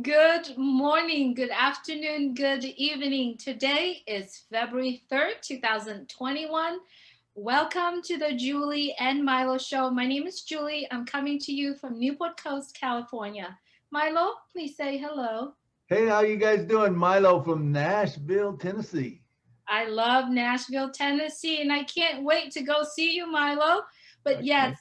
Good morning, good afternoon, good evening. Today is February 3rd, 2021. Welcome to the Julie and Milo show. My name is Julie. I'm coming to you from Newport Coast, California. Milo, please say hello. Hey, how you guys doing? Milo from Nashville, Tennessee. I love Nashville, Tennessee, and I can't wait to go see you, Milo. But yes, Okay.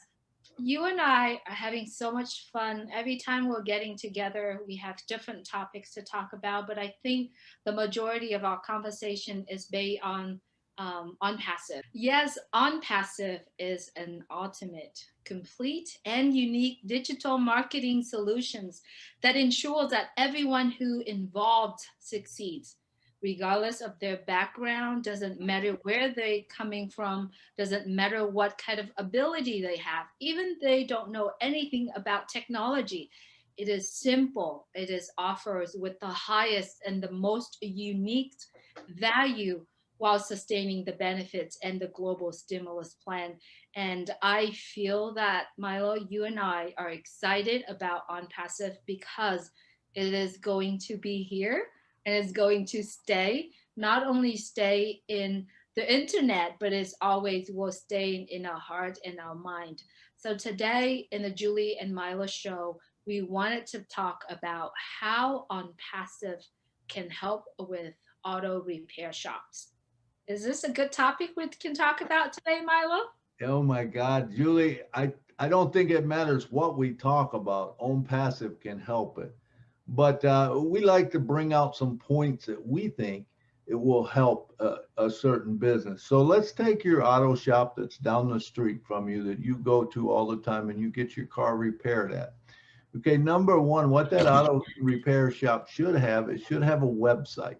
you and I are having so much fun. Every time we're getting together, we have different topics to talk about, but I think the majority of our conversation is based on passive. Yes, on passive is an ultimate, complete, and unique digital marketing solutions that ensures that everyone who involved succeeds regardless of their background, doesn't matter where they're coming from, doesn't matter what kind of ability they have, even they don't know anything about technology. It is simple. It is offers with the highest and the most unique value while sustaining the benefits and the global stimulus plan. And I feel that Milo, you and I are excited about On Passive because it is going to be here and it's going to stay, not only stay in the internet, but it's always will stay in our heart and our mind. So today in the Julie and Mila show, we wanted to talk about how On Passive can help with auto repair shops. Is this a good topic we can talk about today, Milo? Oh my God, Julie, I don't think it matters what we talk about. Own Passive can help it. But we like to bring out some points that we think it will help a certain business. So let's take your auto shop that's down the street from you that you go to all the time and you get your car repaired at. Okay, number one, what that auto repair shop should have, it should have a website.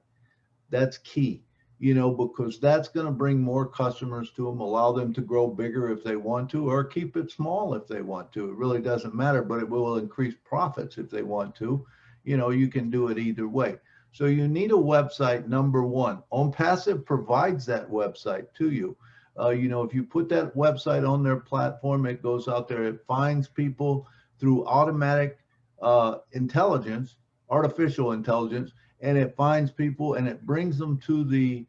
That's key, because that's going to bring more customers to them, allow them to grow bigger if they want to, or keep it small if they want to. It really doesn't matter, but it will increase profits if they want to. You can do it either way. So you need a website, number one. OnPassive provides that website to you. If you put that website on their platform, it goes out there, it finds people through automatic intelligence, artificial intelligence, and it finds people and it brings them to the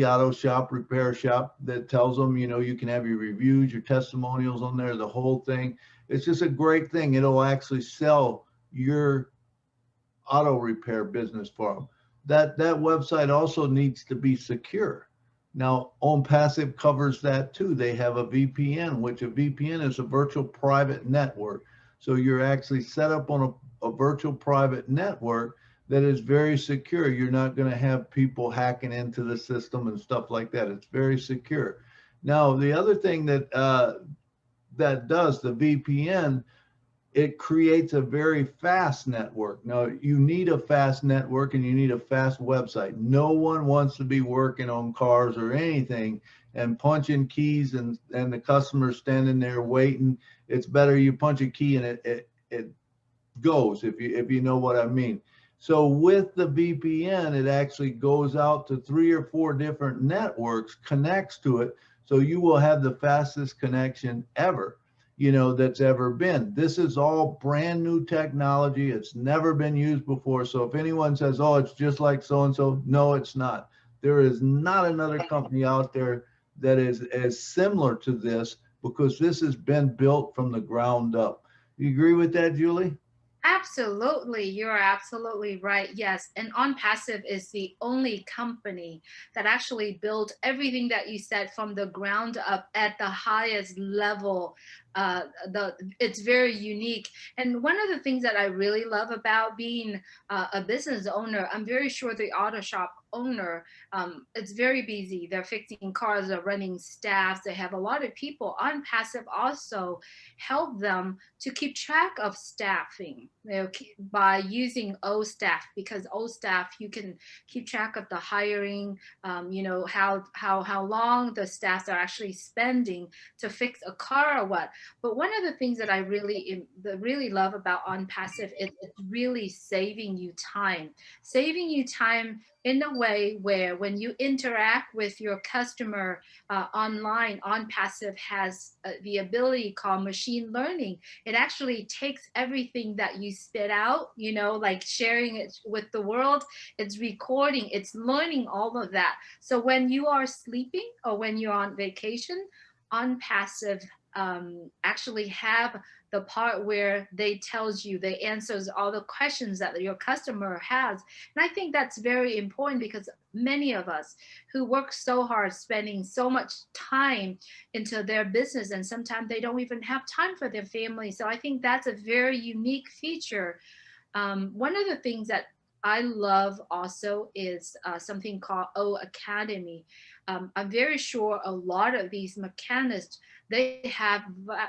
auto shop, repair shop, that tells them, you can have your reviews, your testimonials on there, the whole thing. It's just a great thing. It'll actually sell your auto repair business for them. That website also needs to be secure. Now, OnPassive covers that too. They have a VPN, which a VPN is a virtual private network. So you're actually set up on a virtual private network that is very secure. You're not going to have people hacking into the system and stuff like that. It's very secure. Now, the other thing that does the VPN, it creates a very fast network. Now, you need a fast network and you need a fast website. No one wants to be working on cars or anything and punching keys and the customer standing there waiting. It's better you punch a key and it goes, if you know what I mean. So with the VPN, it actually goes out to 3 or 4 different networks, connects to it. So you will have the fastest connection ever, that's ever been. This is all brand new technology. It's never been used before. So if anyone says, oh, it's just like so-and-so, no, it's not. There is not another company out there that is as similar to this, because this has been built from the ground up. You agree with that, Julie? Absolutely, you are absolutely right. Yes, and On Passive is the only company that actually built everything that you said from the ground up at the highest level. It's very unique, and one of the things that I really love about being a business owner, I'm very sure the auto shop owner, it's very busy. They're fixing cars, they're running staffs, they have a lot of people. On Passive also help them to keep track of staffing, by using O staff, because O staff you can keep track of the hiring, how long the staffs are actually spending to fix a car or what. But one of the things that I really love about on passive is it's really saving you time in a way where when you interact with your customer online, on passive has the ability called machine learning. It actually takes everything that you spit out, like sharing it with the world. It's recording, it's learning all of that. So when you are sleeping or when you're on vacation, on passive actually have the part where they tells you, they answers all the questions that your customer has. And I think that's very important because many of us who work so hard spending so much time into their business, and sometimes they don't even have time for their family. So I think that's a very unique feature. One of the things that I love also is something called O Academy. I'm very sure a lot of these mechanics, they have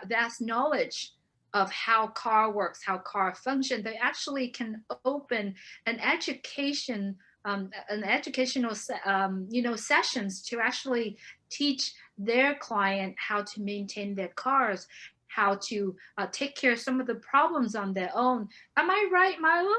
vast knowledge of how car works, how car function. They actually can open an educational sessions to actually teach their client how to maintain their cars, how to take care of some of the problems on their own. Am I right, Milo?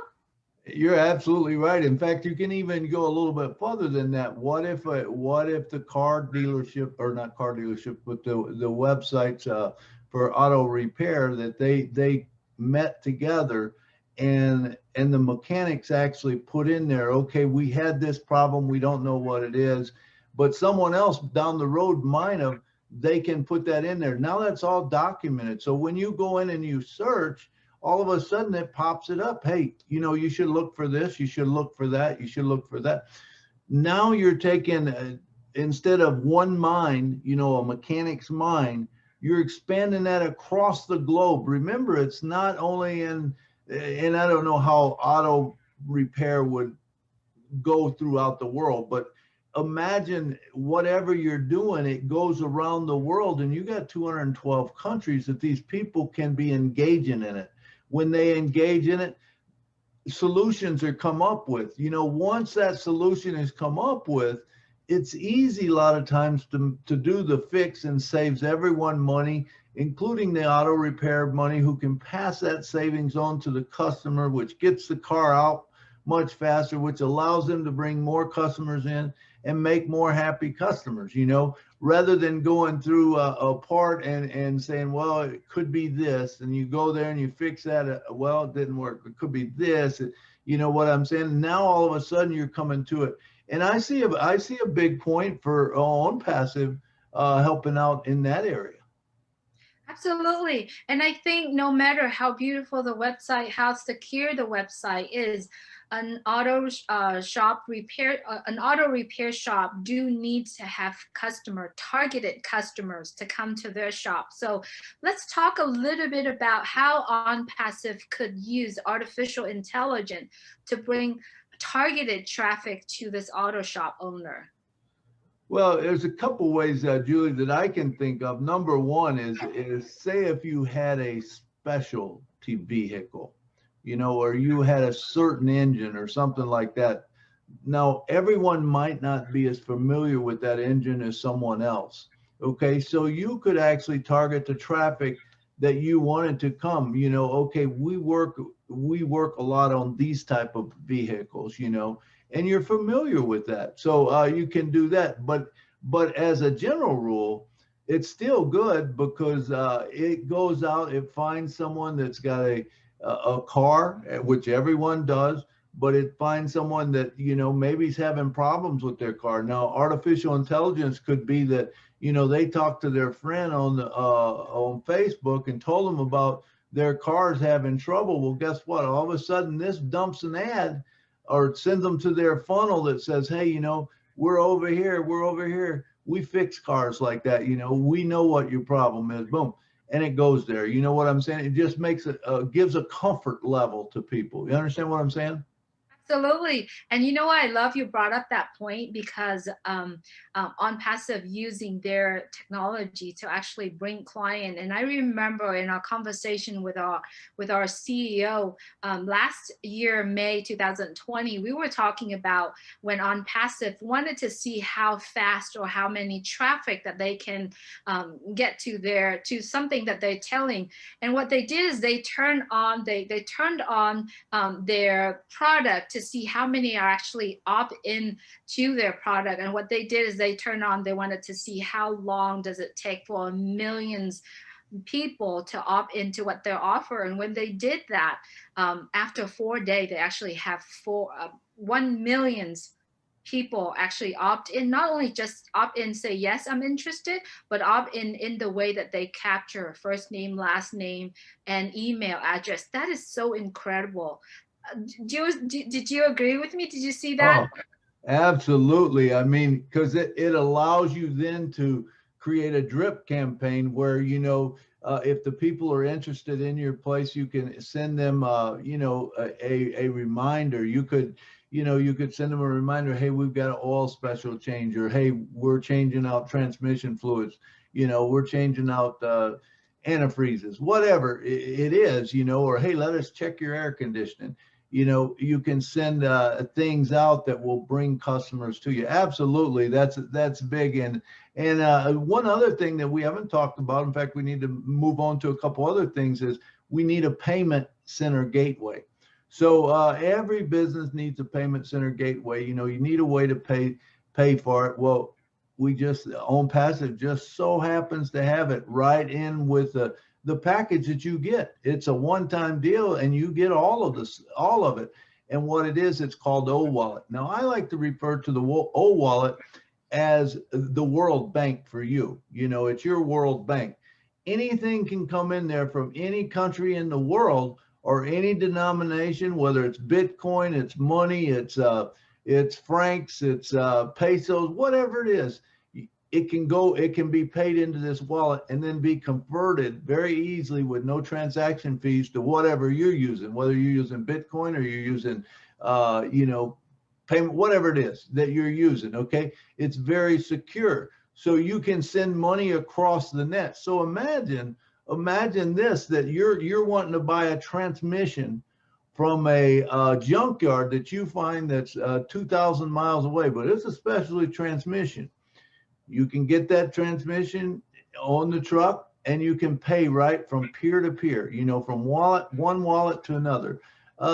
You're absolutely right. In fact, you can even go a little bit further than that. What if the car dealership, or not car dealership, but the websites for auto repair, that they met together, and the mechanics actually put in there, okay, we had this problem, we don't know what it is, but someone else down the road might have. They can put that in there. Now that's all documented. So when you go in and you search, all of a sudden it pops it up. Hey, you should look for this, you should look for that, you should look for that. Now you're taking, instead of one mind, a mechanic's mind, you're expanding that across the globe. Remember, it's not only and I don't know how auto repair would go throughout the world, but imagine whatever you're doing, it goes around the world, and you got 212 countries that these people can be engaging in it. When they engage in it, solutions are come up with. Once that solution is come up with, it's easy a lot of times to do the fix, and saves everyone money, including the auto repair money, who can pass that savings on to the customer, which gets the car out much faster, which allows them to bring more customers in and make more happy customers, rather than going through a part and saying, well, it could be this, and you go there and you fix that. Well, it didn't work. It could be this. You know what I'm saying? Now all of a sudden you're coming to it. And I see a big point for OnPassive helping out in that area. Absolutely. And I think no matter how beautiful the website, how secure the website is, an auto repair shop do need to have targeted customers to come to their shop. So let's talk a little bit about how OnPassive could use artificial intelligence to bring targeted traffic to this auto shop owner. Well, there's a couple ways, Julie, that I can think of. Number one is say if you had a specialty vehicle, or you had a certain engine or something like that. Now, everyone might not be as familiar with that engine as someone else. Okay, so you could actually target the traffic that you wanted to come. Okay, we work a lot on these type of vehicles, and you're familiar with that, so you can do that. But as a general rule, it's still good, because it goes out, it finds someone that's got a car, which everyone does, but it finds someone that maybe is having problems with their car. Now, artificial intelligence could be that they talked to their friend on Facebook and told them about their cars having trouble. Well, guess what? All of a sudden, this dumps an ad or sends them to their funnel that says, hey, we're over here. We fix cars like that. We know what your problem is. Boom. And it goes there. You know what I'm saying? It just makes it, gives a comfort level to people. You understand what I'm saying? Absolutely. And you know what? I love you brought up that point because on passive using their technology to actually bring client. And I remember in our conversation with our CEO last year, May 2020, we were talking about when on passive wanted to see how fast or how many traffic that they can get to their to something that they're telling. And what they did is they turned on their product to see how many are actually opt in to their product. And what they did is they wanted to see how long does it take for millions people to opt into what they offer. And when they did that, after 4 days, they actually have 1 million people actually opt in, not only just opt in, say, yes, I'm interested, but opt in the way that they capture first name, last name, and email address. That is so incredible. Did you agree with me? Did you see that? Oh, absolutely. I mean, because it allows you then to create a drip campaign where, if the people are interested in your place, you can send them, a reminder. You could send them a reminder, hey, we've got an oil special change, or hey, we're changing out transmission fluids, we're changing out antifreezes, whatever it is, or hey, let us check your air conditioning. You can send things out that will bring customers to you. Absolutely, that's big. And one other thing that we haven't talked about, in fact, we need to move on to a couple other things, is we need a payment center gateway. So every business needs a payment center gateway. You need a way to pay for it. Well, we just OnPassive just so happens to have it right in with the package that you get. It's a one-time deal, and you get all of it. And what it is, it's called O Wallet. Now, I like to refer to the O Wallet as the World Bank for you. It's your World Bank. Anything can come in there from any country in the world or any denomination, whether it's Bitcoin, it's money, it's francs, it's pesos, whatever it is. It can be paid into this wallet and then be converted very easily with no transaction fees to whatever you're using, whether you're using Bitcoin or you're using, payment, whatever it is that you're using. Okay. It's very secure. So you can send money across the net. So imagine this, that you're wanting to buy a transmission from a junkyard that you find that's 2,000 miles away, but it's a specialty transmission. You can get that transmission on the truck, and you can pay right from peer to peer, from one wallet to another.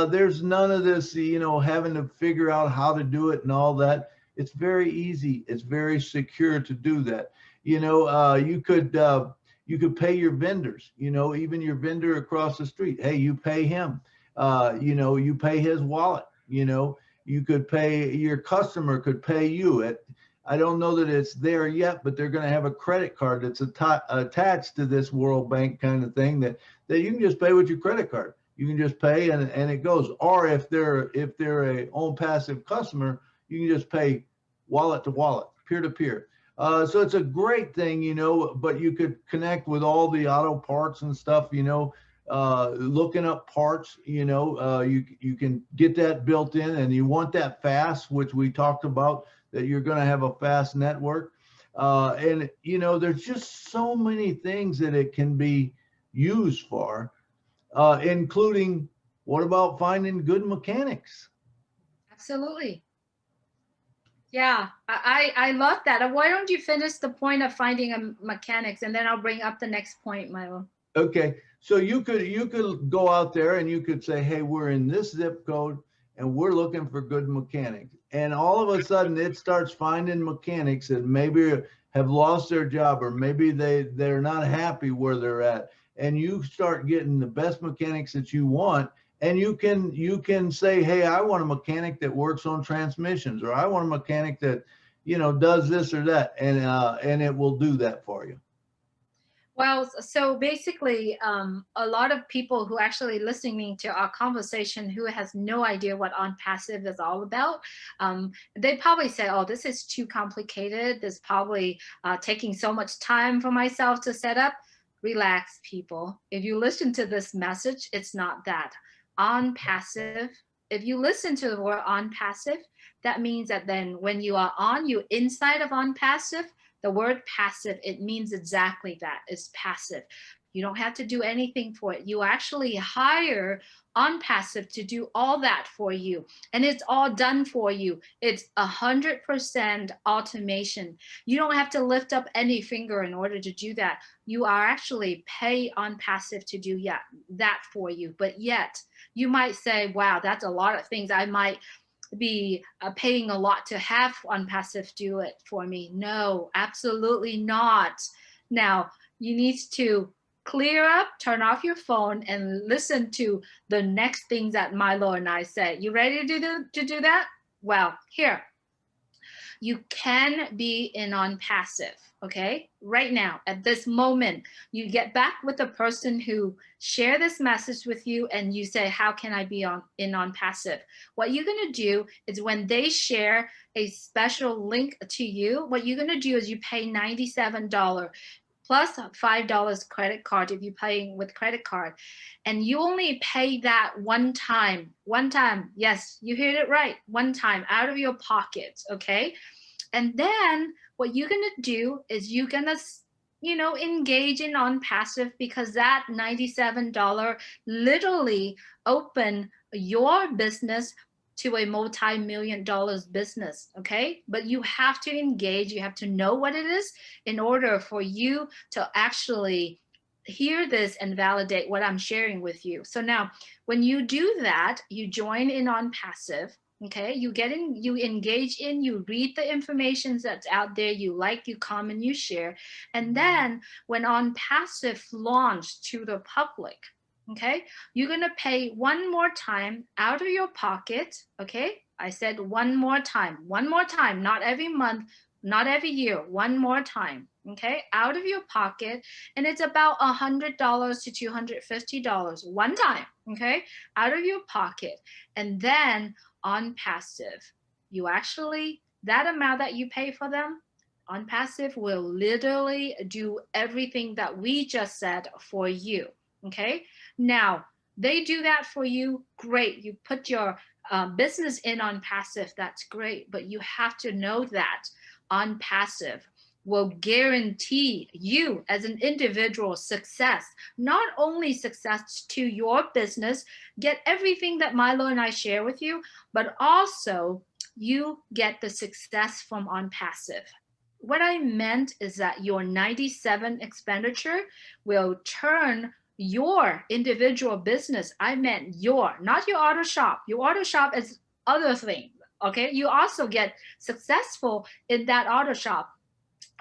There's none of this, having to figure out how to do it and all that. It's very easy. It's very secure to do that. You could pay your vendors, even your vendor across the street. Hey, you pay him, you pay his wallet, you could pay your customer, could pay you at, I don't know that it's there yet, but they're going to have a credit card that's attached to this World Bank kind of thing that you can just pay with your credit card. You can just pay and it goes. Or if they're a OnPassive customer, you can just pay wallet to wallet, peer to peer. So it's a great thing, but you could connect with all the auto parts and stuff, looking up parts, you can get that built in, and you want that fast, which we talked about, that you're going to have a fast network. And, there's just so many things that it can be used for, including, what about finding good mechanics? Absolutely. Yeah, I love that. Why don't you finish the point of finding a mechanics, and then I'll bring up the next point, Milo. Okay, so you could go out there and you could say, hey, we're in this zip code and we're looking for good mechanics. And all of a sudden it starts finding mechanics that maybe have lost their job, or maybe they're not happy where they're at. And you start getting the best mechanics that you want. And you can say, hey, I want a mechanic that works on transmissions, or I want a mechanic that, does this or that. And it will do that for you. Well, so basically, a lot of people who actually listening to our conversation who has no idea what on passive is all about, they probably say, "Oh, this is too complicated. This probably taking so much time for myself to set up." Relax, people. If you listen to this message, it's not that. On passive if you listen to the word on passive, that means that then when you are on, you inside of on passive, the word passive, it means exactly that. It's passive. You don't have to do anything for it. You actually hire on passive to do all that for you, and it's all done for you. It's 100% automation. You don't have to lift up any finger in order to do that. You are actually pay on passive to do, yeah, that for you. But yet you might say, wow, that's a lot of things. I might be paying a lot to have on passive do it for me. No, absolutely not. Now you need to clear up, turn off your phone, and listen to the next things that Milo and I say. You ready to do that? Well, here, you can be in on passive. Okay, right now at this moment, you get back with the person who share this message with you, and you say, how can I be on passive? What you're going to do is when they share a special link to you, what you're going to do is you pay $97 plus $5 credit card if you're paying with credit card, and you only pay that one time. Yes, you heard it right, one time out of your pocket. Okay, and then what you're going to do is you're going to engage in on passive, because that $97 literally open your business to a multi-million dollars business. Okay, but you have to engage, you have to know what it is in order for you to actually hear this and validate what I'm sharing with you. So now when you do that, you join in on passive. Okay, you get in, you engage in, you read the information that's out there, you like, you comment, you share. And then when on passive launch to the public, okay, you're going to pay one more time out of your pocket. Okay, I said one more time, not every month, not every year, one more time. Okay, out of your pocket, and it's about $100 to $250 one time. Okay, out of your pocket. And then on passive, you actually, that amount that you pay for them, on passive will literally do everything that we just said for you. Okay, now they do that for you, great. You put your business in on passive, that's great. But you have to know that on passive will guarantee you as an individual success, not only success to your business, get everything that Milo and I share with you, but also you get the success from on passive. What I meant is that your 97 expenditure will turn your individual business. I meant your, not your auto shop. Your auto shop is other thing. Okay, you also get successful in that auto shop,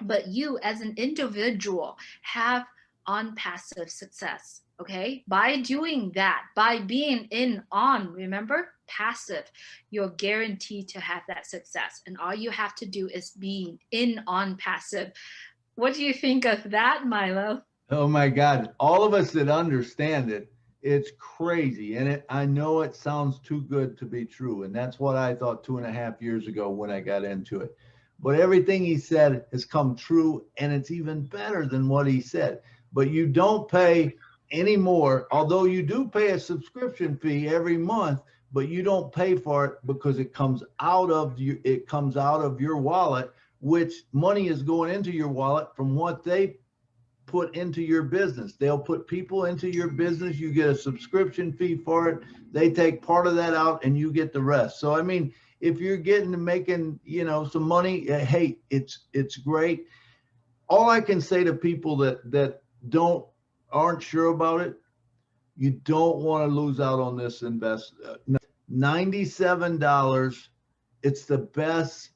but you as an individual have on passive success. Okay, by doing that, by being in on, remember, passive, you're guaranteed to have that success, and all you have to do is be in on passive. What do you think of that, Milo? Oh my God. All of us that understand it, it's crazy. And I know it sounds too good to be true. And that's what I thought 2.5 years ago when I got into it. But everything he said has come true, and it's even better than what he said. But you don't pay any more, although you do pay a subscription fee every month, but you don't pay for it because it comes out of your wallet, which money is going into your wallet from what they put into your business. They'll put people into your business. You get a subscription fee for it. They take part of that out and you get the rest. So, I mean, if you're getting to making, some money, hey, it's great. All I can say to people that aren't sure about it, you don't want to lose out on this invest. $97, it's the best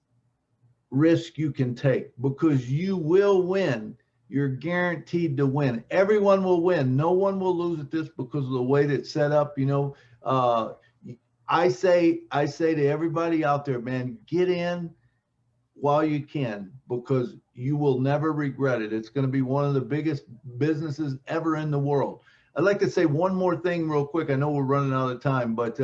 risk you can take because you will win. You're guaranteed to win. Everyone will win. No one will lose at this because of the way that it's set up. I say to everybody out there, man, get in while you can because you will never regret it. It's going to be one of the biggest businesses ever in the world. I'd like to say one more thing real quick. I know we're running out of time, but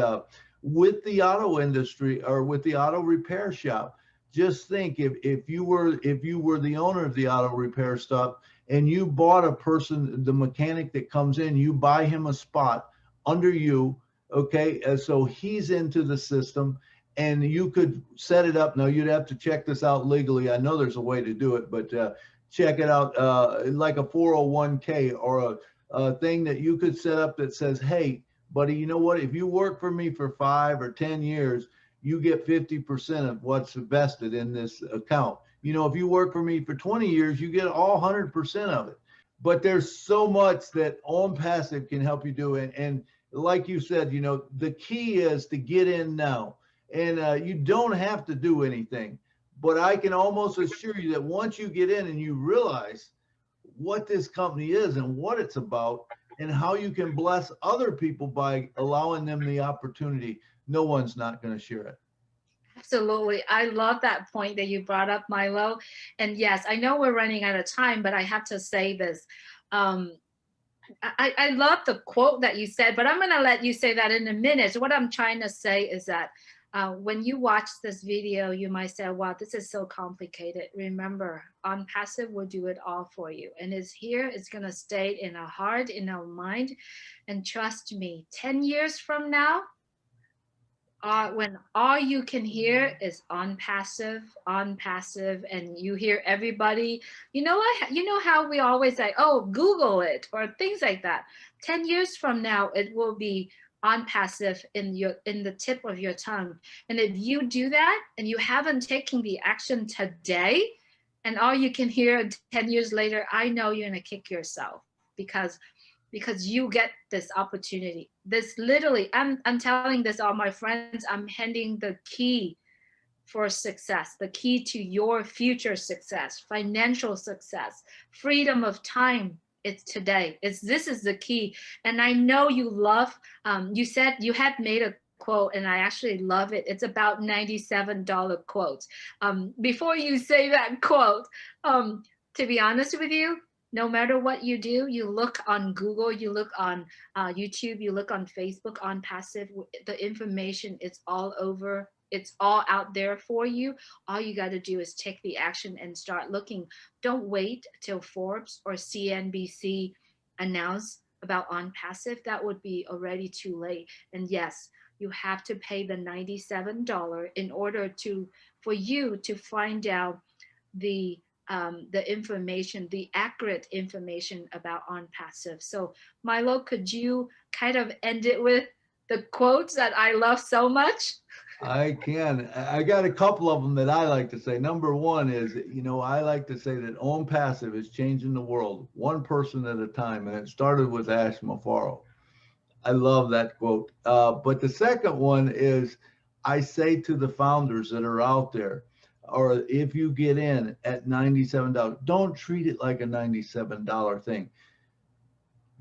with the auto industry or with the auto repair shop, just think if you were the owner of the auto repair shop and you bought a person, the mechanic that comes in, you buy him a spot under you Okay, so he's into the system, and you could set it up. Now you'd have to check this out legally. I know there's a way to do it, but check it out, like a 401k or a thing that you could set up that says, "Hey, buddy, you know what? If you work for me for 5 or 10 years, you get 50% of what's invested in this account. You know, if you work for me for 20 years, you get all 100% of it." But there's so much that On Passive can help you do, and like you said, you know, the key is to get in now. And you don't have to do anything. But I can almost assure you that once you get in and you realize what this company is and what it's about and how you can bless other people by allowing them the opportunity, no one's not going to share it. Absolutely. I love that point that you brought up, Milo. And yes, I know we're running out of time, but I have to say this. Um, I love the quote that you said, but I'm going to let you say that in a minute. What I'm trying to say is that when you watch this video, you might say, wow, this is so complicated. Remember, On Passive will do it all for you. And it's here, it's going to stay in our heart, in our mind. And trust me, 10 years from now, when all you can hear is on passive, and you hear everybody, you know how we always say, oh, Google it or things like that. 10 years from now, it will be on passive in the tip of your tongue. And if you do that and you haven't taken the action today, and all you can hear 10 years later, I know you're going to kick yourself because you get this opportunity. This literally, I'm telling this all my friends, I'm handing the key for success, the key to your future success, financial success, freedom of time. It's today. This is the key. And I know you love, you said you had made a quote, and I actually love it. It's about $97 quotes. Before you say that quote, to be honest with you, no matter what you do, you look on Google, you look on YouTube, you look on Facebook, on passive, the information is all over. It's all out there for you. All you got to do is take the action and start looking. Don't wait till Forbes or CNBC announce about on passive. That would be already too late. And yes, you have to pay the $97 in order to for you to find out the the information, the accurate information about on passive. So Milo, could you kind of end it with the quotes that I love so much? I can. I got a couple of them that I like to say. Number one is, you know, I like to say that On Passive is changing the world one person at a time. And it started with Ash Mafaro. I love that quote. But the second one is, I say to the founders that are out there, or if you get in at $97, don't treat it like a $97 thing.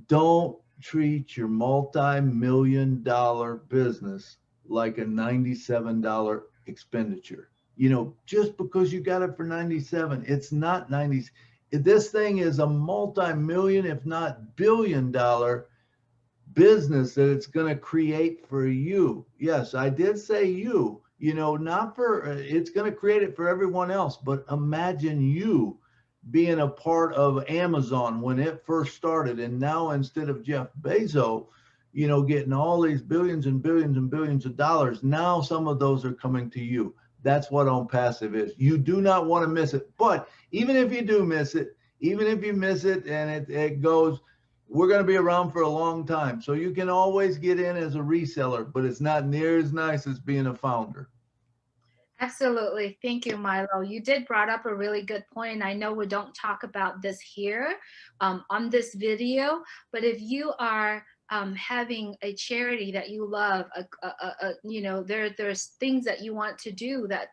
Don't treat your multi-million-dollar business like a $97 expenditure. You know, just because you got it for 97, it's not 90. This thing is a multi-million, if not billion-dollar business that it's going to create for you. Yes, I did say you, you know, not for, it's going to create it for everyone else, but imagine you being a part of Amazon when it first started. And now instead of Jeff Bezos, you know, getting all these billions and billions and billions of dollars, now some of those are coming to you. That's what On Passive is. You do not want to miss it. But even if you do miss it, even if you miss it and it goes, we're going to be around for a long time. So you can always get in as a reseller, but it's not near as nice as being a founder. Absolutely. Thank you, Milo. You did brought up a really good point. I know we don't talk about this here on this video, but if you are having a charity that you love, you know, there's things that you want to do that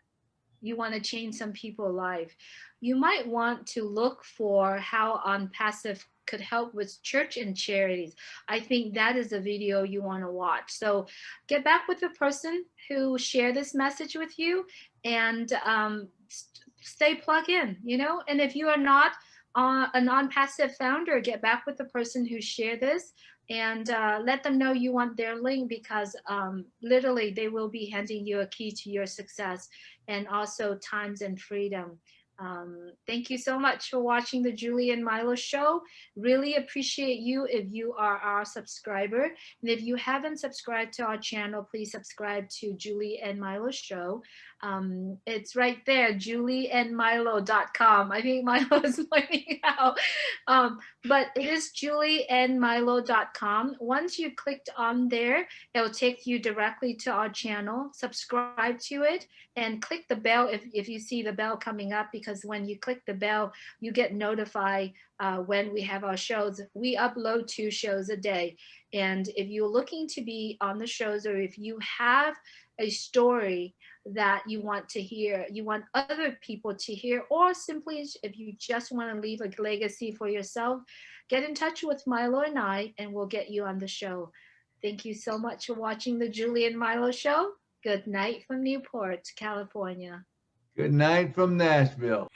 you want to change some people's life, you might want to look for how on passive could help with church and charities. I think that is a video you want to watch. So get back with the person who shared this message with you, and stay plugged in, you know. And if you are not a non-passive founder, get back with the person who shared this, and let them know you want their link, because literally they will be handing you a key to your success, and also times and freedom. Thank you so much for watching the Julie and Milo show. Really appreciate you if you are our subscriber. And if you haven't subscribed to our channel, please subscribe to Julie and Milo show. It's right there, julieandmilo.com. I think Milo is pointing out. But it is julieandmilo.com. Once you clicked on there, it'll take you directly to our channel. Subscribe to it and click the bell if you see the bell coming up, because when you click the bell, you get notified when we have our shows. We upload 2 shows a day. And if you're looking to be on the shows, or if you have a story that you want to hear, you want other people to hear, or simply if you just want to leave a legacy for yourself, get in touch with Milo and I, and we'll get you on the show. Thank you so much for watching the Julie and Milo show. Good night from Newport, California. Good night from Nashville.